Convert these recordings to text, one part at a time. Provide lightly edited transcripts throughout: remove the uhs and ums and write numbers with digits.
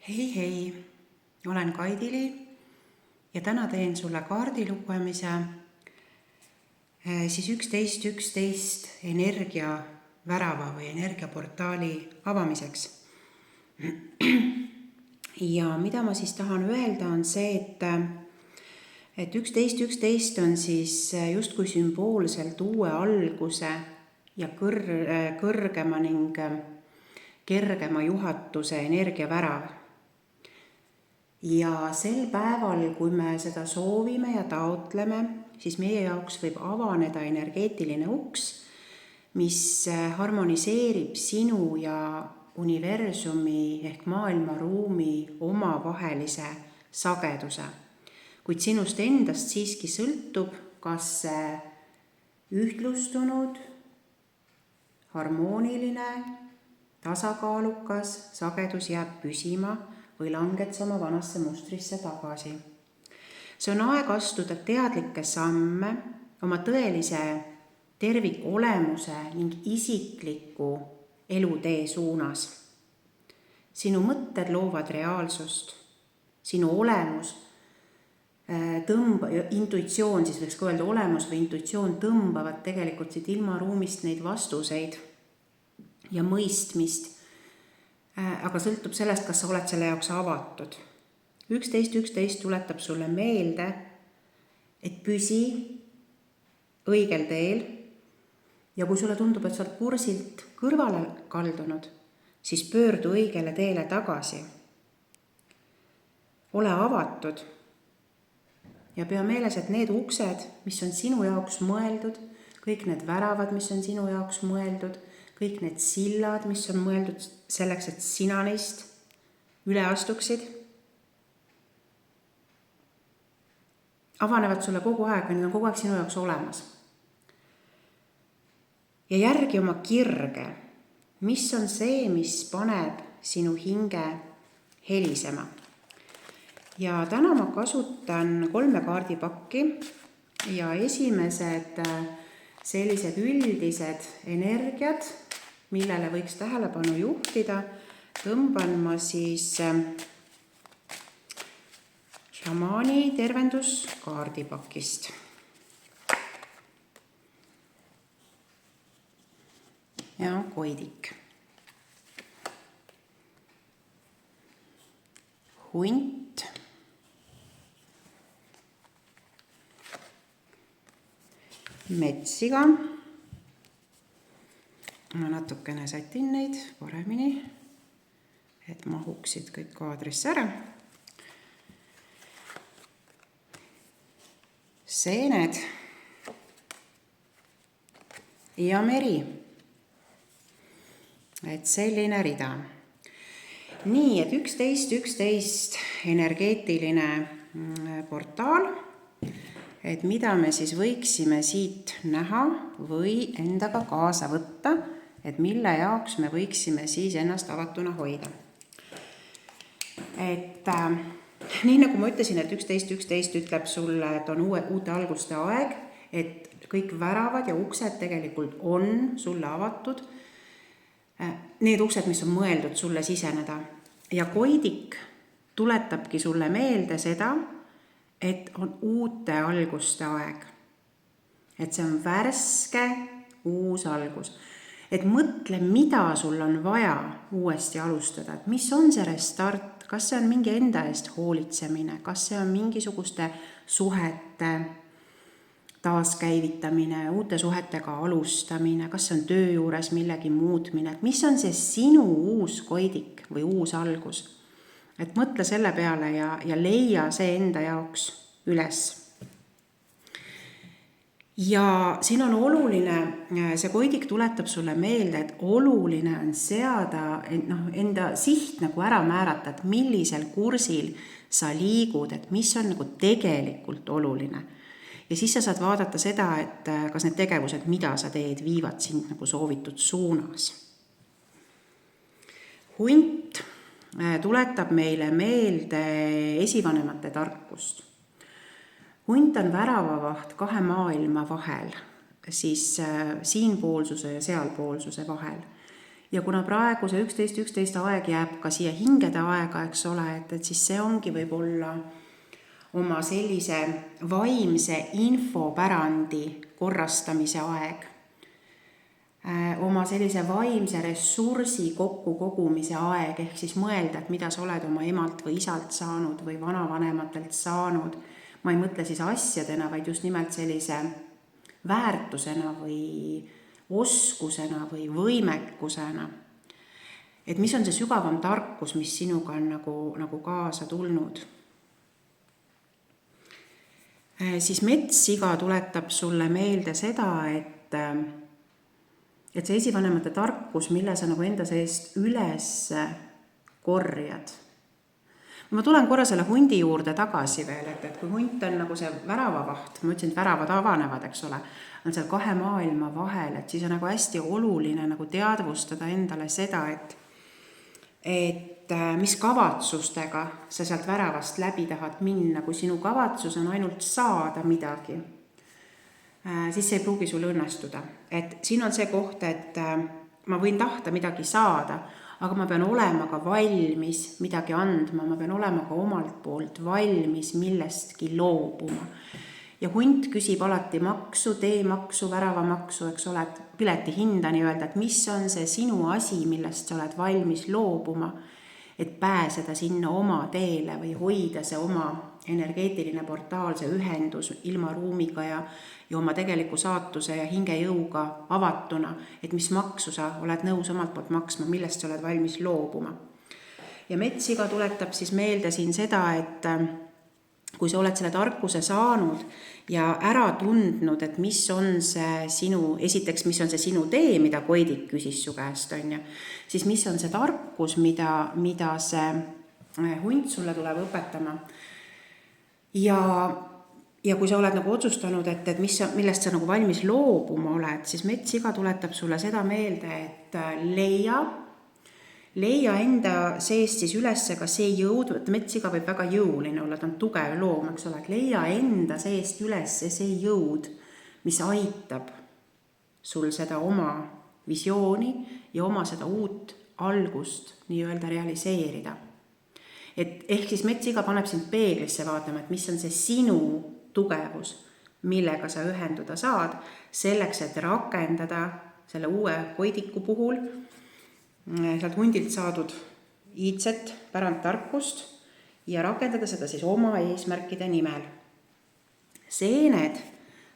Hei, olen Kaidili ja täna teen sulle kaardi lugemise siis 11.11 energiavärava või energiaportaali avamiseks. Ja mida ma siis tahan öelda on see, et 11.11 on siis justkui sümboolselt uue alguse ja kõrgema ning kergema juhatuse energiavärav. Ja sel päeval, kui me seda soovime ja taotleme, siis meie jaoks võib avaneda energeetiline uks, mis harmoniseerib sinu ja universumi ehk maailmaruumi omavahelise sageduse. Kuid sinust endast siiski sõltub, kas see ühtlustunud, harmooniline, tasakaalukas sagedus jääb püsima või langed sa oma vanasse mustrisse tagasi. See on aeg astuda teadlikke samme oma tõelise tervikolemuse ning isikliku elutee suunas. Sinu mõtted loovad reaalsust, sinu olemus, intuitsioon, siis võiks öelda olemus või intuitsioon tõmbavad tegelikult siit ilmaruumist neid vastuseid ja mõistmist, aga sõltub sellest, kas sa oled selle jaoks avatud. 11.11 tuletab sulle meelde, et püsi õigel teel ja kui sulle tundub, et sa oled kursilt kõrvale kaldunud, siis pöördu õigele teele tagasi. Ole avatud ja pea meeles, et need uksed, mis on sinu jaoks mõeldud, kõik need väravad, mis on sinu jaoks mõeldud, kõik need sillad, mis on mõeldud selleks, et sina neist üle astuksid, avanevad sulle kogu aeg, need on kogu aeg sinu jaoks olemas. Ja järgi oma kirge, mis on see, mis paneb sinu hinge helisema. Ja täna ma kasutan 3 kaardipakki ja esimesed sellised üldised energiad, millele võiks tähelepanu juhtida, tõmban ma siis šamaani tervendus kaardipakist. Ja koidik. Hunt. Metsiga. Ma natukene sätin neid paremini, et mahuksid kõik kaadrisse ära. Seened ja meri. Et selline rida. Nii, et 11.11 energeetiline portaal. Et mida me siis võiksime siit näha või endaga kaasa võtta, et mille jaoks me võiksime siis ennast avatuna hoida. Et nii nagu ma ütlesin, et 11.11 ütleb sulle, et on uute alguste aeg, et kõik väravad ja uksed tegelikult on sulle avatud. Need uksed, mis on mõeldud sulle siseneda. Ja koidik tuletabki sulle meelde seda, et on uute alguste aeg. Et see on värske, uus algus. Et mõtle, mida sul on vaja uuesti alustada. Et mis on see restart? Kas see on mingi enda eest hoolitsemine? Kas see on mingisuguste suhete taaskäivitamine, uute suhetega alustamine? Kas see on töö juures millegi muutmine? Et mis on see sinu uus koidik või uus algus? Et mõtle selle peale ja leia see enda jaoks üles. Ja siin on oluline, see koidik tuletab sulle meelde, et oluline on seada enda siht nagu ära määrata, et millisel kursil sa liigud, et mis on nagu tegelikult oluline. Ja siis sa saad vaadata seda, et kas need tegevused, mida sa teed, viivad sind nagu soovitud suunas. Hunt tuletab meile meelde esivanemate tarkust. Hunt on väravavaht 2 maailma vahel, siis siinpoolsuse ja sealpoolsuse vahel. Ja kuna praegu see 11.11 aeg jääb ka siia hingede aega, eks ole, et siis see ongi võib-olla oma sellise vaimse infopärandi korrastamise aeg, oma sellise vaimse ressursi kokkukogumise aeg, ehk siis mõelda, et mida sa oled oma emalt või isalt saanud või vanavanematelt saanud. Ma ei mõtle siis asjadena, vaid just nimelt sellise väärtusena või oskusena või võimekusena. Et mis on see sügavam tarkus, mis sinuga on nagu kaasa tulnud. Siis metssiga tuletab sulle meelde seda, et see esivanemate tarkus, mille sa nagu enda seest üles korjad. Ma tulen korra selle hundi juurde tagasi veel, et kui hunt on nagu see väravavaht, ma ütlesin, et väravad avanevad, eks ole, on seal kahe maailma vahel, et siis on nagu hästi oluline nagu teadvustada endale seda, et mis kavatsustega sa sealt väravast läbi tahad minna, kui sinu kavatsus on ainult saada midagi, siis see ei pruugi sul õnnestuda. Et siin on see koht, et ma võin tahta midagi saada, aga ma pean olema ka valmis midagi andma, ma pean olema ka omalt poolt valmis millestki loobuma. Ja hunt küsib alati maksu, teemaksu, väravamaksu, eks ole, et pileti hinda nii öelda, et mis on see sinu asi, millest sa oled valmis loobuma, et pääseda sinna oma teele või hoida see oma energeetiline portaal, see ühendus ilma ruumiga ja oma tegeliku saatuse ja hingejõuga avatuna, et mis maksu sa oled nõus omalt poolt maksma, millest sa oled valmis loobuma. Ja metssiga tuletab siis meelde siin seda, et kui sa oled selle tarkuse saanud ja ära tundnud, et mis on see sinu, esiteks, mis on see sinu tee, mida Koidik küsis su käest, on ju, siis mis on see tarkus, mida see hunt sulle tuleb õpetama. Ja kui sa oled nagu otsustanud, et millest sa nagu valmis loobuma oled, siis metssiga tuletab sulle seda meelde, et leia enda seest siis üles ka see jõud, et metssiga võib väga jõuline olla, ta on tugev loom, eks ole, et leia enda seest üles see jõud, mis aitab sul seda oma visiooni ja oma seda uut algust nii-öelda realiseerida. Et ehk siis metssiga paneb sind peeglisse vaatama, et mis on see sinu tugevus, millega sa ühenduda saad, selleks, et rakendada selle uue Koidiku puhul sealt hundilt saadud iidset pärandtarkust ja rakendada seda siis oma eesmärkide nimel. Seened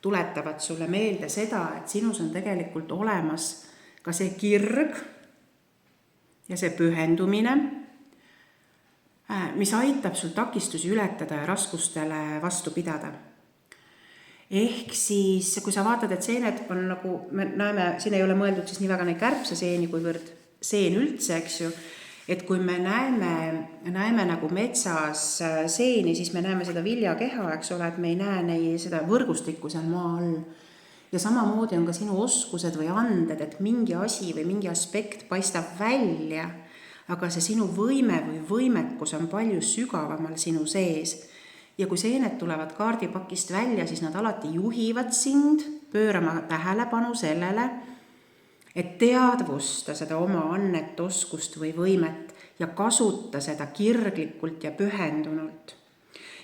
tuletavad sulle meelde seda, et sinus on tegelikult olemas ka see kirg ja see pühendumine, mis aitab sul takistusi ületada ja raskustele vastu pidada. Ehk siis, kui sa vaatad, et seened on nagu, me näeme, siin ei ole mõeldud siis nii väga neid kärbseseeni, kuivõrd seen üldse, eks ju, et kui me näeme nagu metsas seeni, siis me näeme seda viljakeha, eks ole, et me ei näe seda võrgustikku seal maa all. Ja samamoodi on ka sinu oskused või anded, et mingi asi või mingi aspekt paistab välja, aga see sinu võime või võimekus on palju sügavamal sinu sees. Ja kui seened tulevad kaardipakist välja, siis nad alati juhivad sind pöörama tähelepanu sellele, et teadvusta seda oma annet, oskust või võimet ja kasuta seda kirglikult ja pühendunult.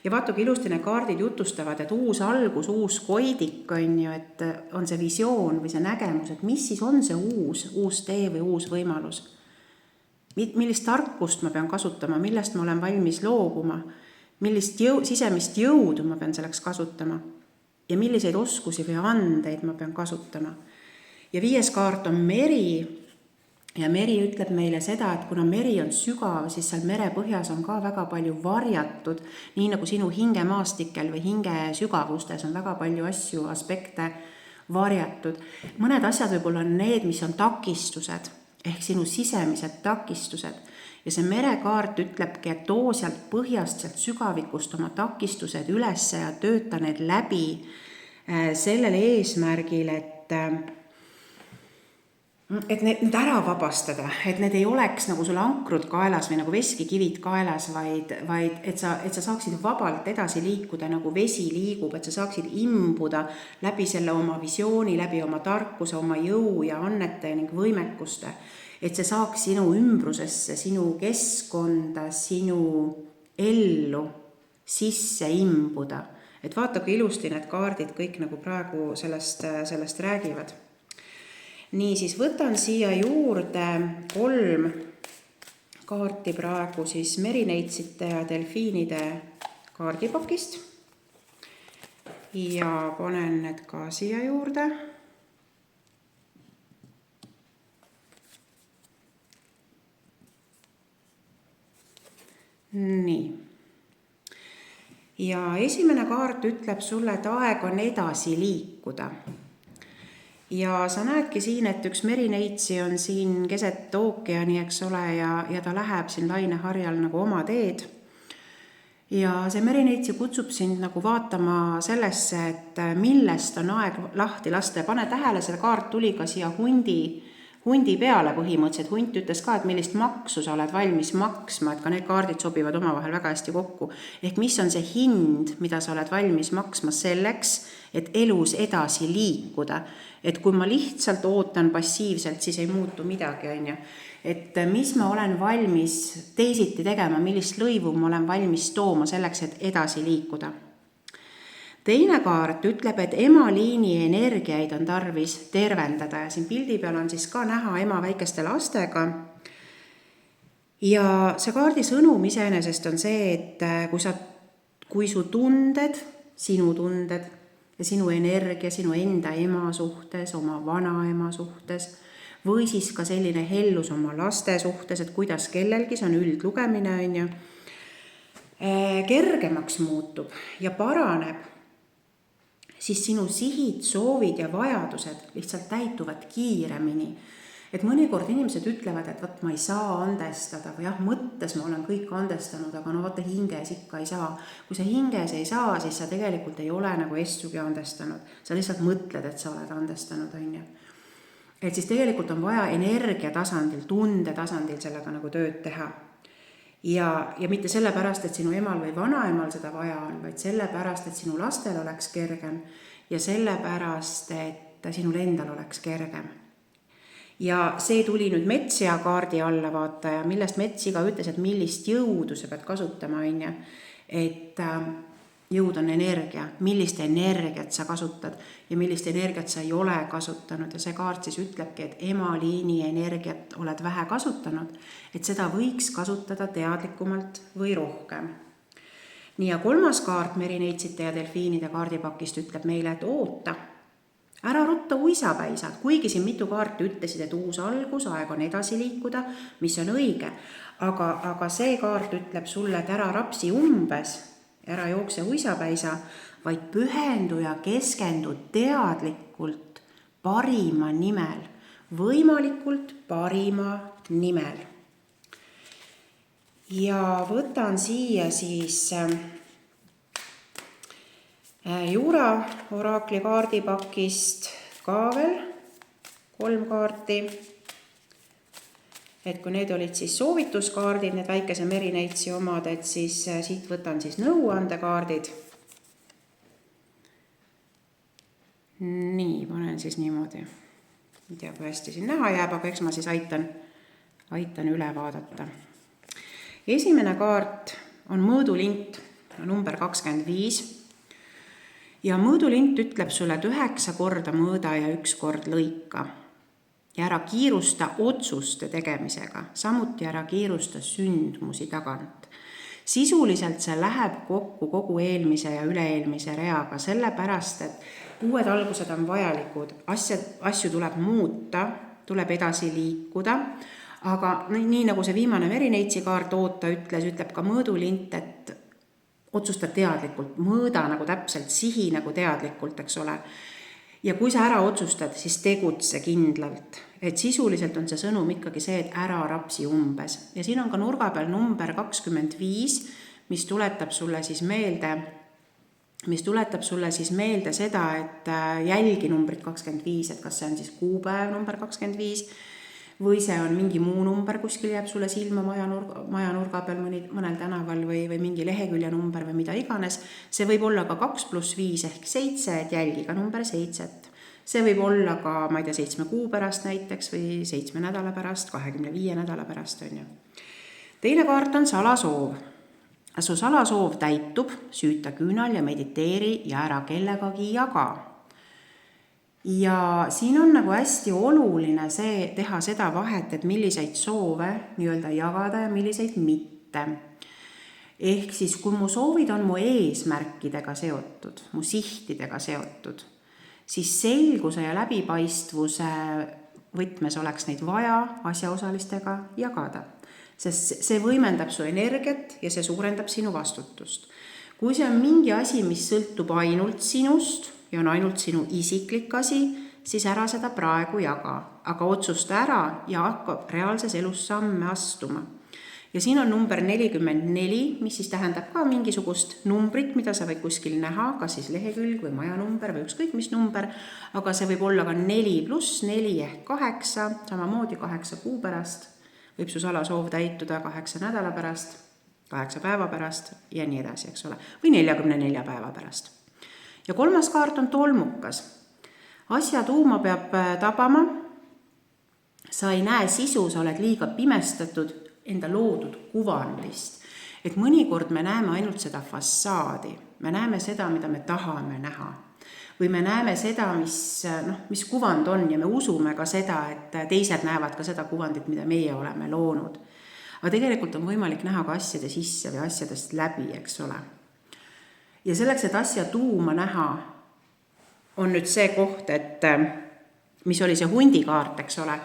Ja vaata, kui ilusti need kaardid jutustavad, et uus algus, uus Koidik on ju, et on see visioon või see nägemus, et mis siis on see uus tee või uus võimalus. Millist tarkust ma pean kasutama, millest ma olen valmis loobuma, millist sisemist jõudu ma pean selleks kasutama ja milliseid oskusi või andeid ma pean kasutama. Ja 5. kaart on meri ja meri ütleb meile seda, et kuna meri on sügav, siis seal merepõhjas on ka väga palju varjatud, nii nagu sinu hingemaastikel või hinge sügavustes on väga palju asju, aspekte varjatud. Mõned asjad võib-olla on need, mis on takistused, ehk sinu sisemised takistused. Ja see merekaart ütlebki, et too sealt põhjast, sealt sügavikust oma takistused üles ja tööta need läbi sellel eesmärgil, et need ära vabastada, et need ei oleks nagu sul ankrud kaelas või nagu veskikivid kaelas, vaid et sa saaksid vabalt edasi liikuda, nagu vesi liigub, et sa saaksid imbuda läbi selle oma visiooni, läbi oma tarkuse, oma jõu ja annete ning võimekuste. et see saaks sinu ümbrusesse, sinu keskkonda, sinu ellu sisse imbuda. Et vaata, kui ilusti need kaardid kõik nagu praegu sellest räägivad. Nii, siis võtan siia juurde 3 kaarti praegu siis merineitsite ja delfiinide kaardipakist ja panen need ka siia juurde. Nii. Ja esimene kaart ütleb sulle, et aeg on edasi liikuda. Ja sa näedki siin, et üks merineitsi on siin keset ookeani, eks ole, ja ta läheb siin laineharjal nagu oma teed. Ja see merineitsi kutsub sind nagu vaatama sellesse, et millest on aeg lahti lasta. Pane tähele, see kaart tuli ka siia hundi peale põhimõtteliselt. Hunt ütles ka, et millist maksu sa oled valmis maksma, et ka need kaardid sobivad omavahel väga hästi kokku. Ehk mis on see hind, mida sa oled valmis maksma selleks, et elus edasi liikuda. Et kui ma lihtsalt ootan passiivselt, siis ei muutu midagi, on ju. Et mis ma olen valmis teisiti tegema, millist lõivu ma olen valmis tooma selleks, et edasi liikuda. Teine kaart ütleb, et emaliini energiaid on tarvis tervendada ja siin pildi peal on siis ka näha ema väikeste lastega. Ja see kaardi sõnum iseenesest on see, et kui su tunded, sinu tunded ja sinu energia, sinu enda ema suhtes, oma vanaema suhtes või siis ka selline hellus oma laste suhtes, et kuidas kellelgi, see on üldlugemine, on ju, kergemaks muutub ja paraneb, siis sinu sihid, soovid ja vajadused lihtsalt täituvad kiiremini. Et mõnikord inimesed ütlevad, et võt, ma ei saa andestada või jah, mõttes ma olen kõik andestanud, aga no vaata hinges ikka ei saa. Kui sa hinges ei saa, siis sa tegelikult ei ole nagu estugi andestanud. Sa lihtsalt mõtled, et sa oled andestanud, on ju. Et siis tegelikult on vaja energia tasandil, tunde tasandil sellega nagu tööd teha. Ja mitte sellepärast, et sinu emal või vanaemal seda vaja on, vaid sellepärast, et sinu lastel oleks kergem ja sellepärast, et sinul endal oleks kergem. Ja see tuli nüüd metsja kaardi alla vaata ja millest metsiga ütles, et millist jõudu sa pead kasutama, on ju. Et jõud on energia, millist energiat sa kasutad ja millist energiat sa ei ole kasutanud. Ja see kaart siis ütlebki, et emaliini energiat oled vähe kasutanud, et seda võiks kasutada teadlikumalt või rohkem. Nii ja 3. kaart merineitsite ja delfiinide kaardipakist ütleb meile, et oota, ära rutta uisapäisad, kuigi siin mitu kaarti ütlesid, et uus algus, aeg on edasi liikuda, mis on õige. Aga see kaart ütleb sulle, et ära rapsi umbes, ära jookse uisapäisa, vaid pühendu ja keskendu teadlikult parima nimel, võimalikult parima nimel. Ja võtan siia siis Jura oraakli kaardipakist ka veel 3 kaarti. Et kui need olid siis soovituskaardid, need väikese merineitsi omad, et siis siit võtan siis nõuandekaardid. Nii, panen siis niimoodi. Ei tea, kui hästi siin näha jääb, aga eks ma siis aitan üle vaadata. Esimene kaart on mõõdulint, number 25. Ja mõõdulint ütleb sulle, et 9 korda mõõda ja 1 kord lõika. Ja ära kiirusta otsuste tegemisega, samuti ära kiirusta sündmusi tagant. Sisuliselt see läheb kokku kogu eelmise ja üle-eelmise reaga, sellepärast, et uued algused on vajalikud, asju tuleb muuta, tuleb edasi liikuda, aga nii nagu see viimane merineitsi kaart ütleb ka mõõdulint, et otsusta teadlikult, mõõda nagu täpselt, sihi nagu teadlikult, eks ole. Ja kui sa ära otsustad, siis tegutse kindlalt. Et sisuliselt on see sõnum ikkagi see, et ära rapsi umbes. Ja siin on ka nurga peal number 25, mis tuletab sulle siis meelde seda, et jälgi numbrit 25, et kas see on siis kuupäev number 25, või see on mingi muu number, kuskil jääb sulle silma maja nurga peal mõnel tänaval või mingi lehekülje number või mida iganes. See võib olla ka 2 + 5 ehk 7, et jälgi ka number 7. See võib olla ka, ma ei tea, 7 kuu pärast näiteks või 7 nädala pärast, 25 nädala pärast, on ju. Teine kaart on salasoov. Su salasoov täitub, süüta küünal ja mediteeri ja ära kellegagi jaga. Ja siin on nagu hästi oluline teha seda vahet, et milliseid soove nii-öelda jagada ja milliseid mitte. Ehk siis, kui mu soovid on mu eesmärkidega seotud, mu sihtidega seotud, siis selguse ja läbipaistvuse võtmes oleks neid vaja asjaosalistega jagada. Sest see võimendab su energiat ja see suurendab sinu vastutust. Kui see on mingi asi, mis sõltub ainult sinust ja on ainult sinu isiklik asi, siis ära seda praegu jaga, aga otsusta ära ja hakkab reaalses elus samme astuma. Ja siin on number 44, mis siis tähendab ka mingisugust numbrit, mida sa võid kuskil näha, kas siis lehekülg või majanumber või ükskõik mis number, aga see võib olla ka 4+4 ehk 8, samamoodi 8 kuu pärast, võib su salasoov täituda 8 nädala pärast, 8 päeva pärast ja nii edasi, eks ole, või 44 päeva pärast. Ja 3. kaart on tolmukas. Asja tuuma peab tabama, sa ei näe sisu, sa oled liiga pimestatud enda loodud kuvandist. Et mõnikord me näeme ainult seda fassaadi, me näeme seda, mida me tahame näha. Või me näeme seda, mis kuvand on ja me usume ka seda, et teised näevad ka seda kuvandit, mida meie oleme loonud. Aga tegelikult on võimalik näha ka asjade sisse või asjadest läbi, eks ole. Ja selleks, et asja tuuma näha, on nüüd see koht, et mis oli see hundikaart, eks ole,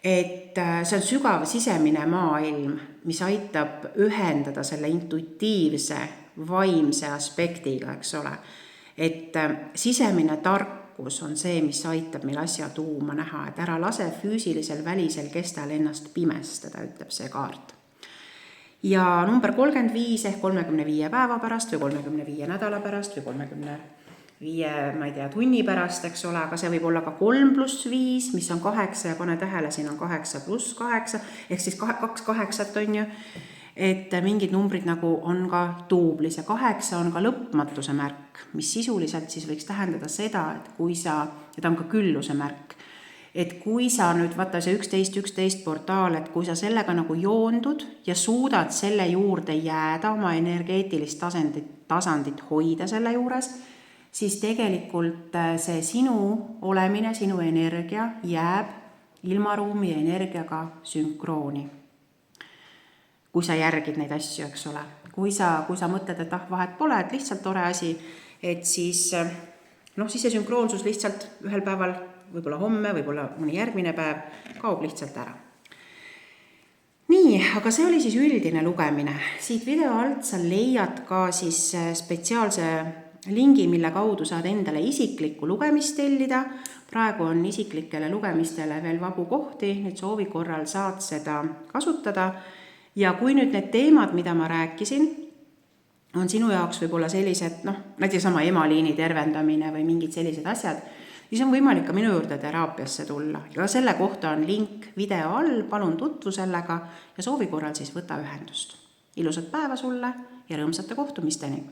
et see on sügav sisemine maailm, mis aitab ühendada selle intuitiivse, vaimse aspektiga, eks ole. Et sisemine tarkus on see, mis aitab meil asja tuuma näha, et ära lase füüsilisel välisel kestel ennast pimestada, ütleb see kaart. Ja number 35 ehk 35 päeva pärast või 35 nädala pärast või 35, ma ei tea, tunni pärast, eks ole, aga see võib olla ka 3+5, mis on 8 ja pane tähele, siin on 8+8, ehk siis 2 8 on ju, et mingid numbrid nagu on ka duublis ja 8 on ka lõpmatuse märk, mis sisuliselt siis võiks tähendada seda, et kui sa, ja ta on ka külluse märk, et kui sa nüüd, vaata see 11 portaal, et kui sa sellega nagu joondud ja suudad selle juurde jääda, oma energeetilist tasandit hoida selle juures, siis tegelikult see sinu olemine, sinu energia jääb ilmaruumi energiaga sünkrooni. Kui sa järgid neid asju, eks ole. Kui sa mõtled, et vahet pole, et lihtsalt tore asi, et siis see sünkroonsus lihtsalt ühel päeval, võib-olla homme, võib-olla mõni järgmine päev, kaob lihtsalt ära. Nii, aga see oli siis üldine lugemine. Siit video alt sa leiad ka siis spetsiaalse lingi, mille kaudu saad endale isiklikku lugemist tellida. Praegu on isiklikele lugemistele veel vabu kohti, nüüd soovi korral saad seda kasutada. Ja kui nüüd need teemad, mida ma rääkisin, on sinu jaoks võib-olla sellised, näiteks sama emaliini tervendamine või mingid sellised asjad, siis on võimalik ka minu juurde teraapiasse tulla. Ja selle kohta on link video all, palun tutvu sellega ja soovi korral siis võta ühendust. Ilusat päeva sulle ja rõõmsate kohtumisteni!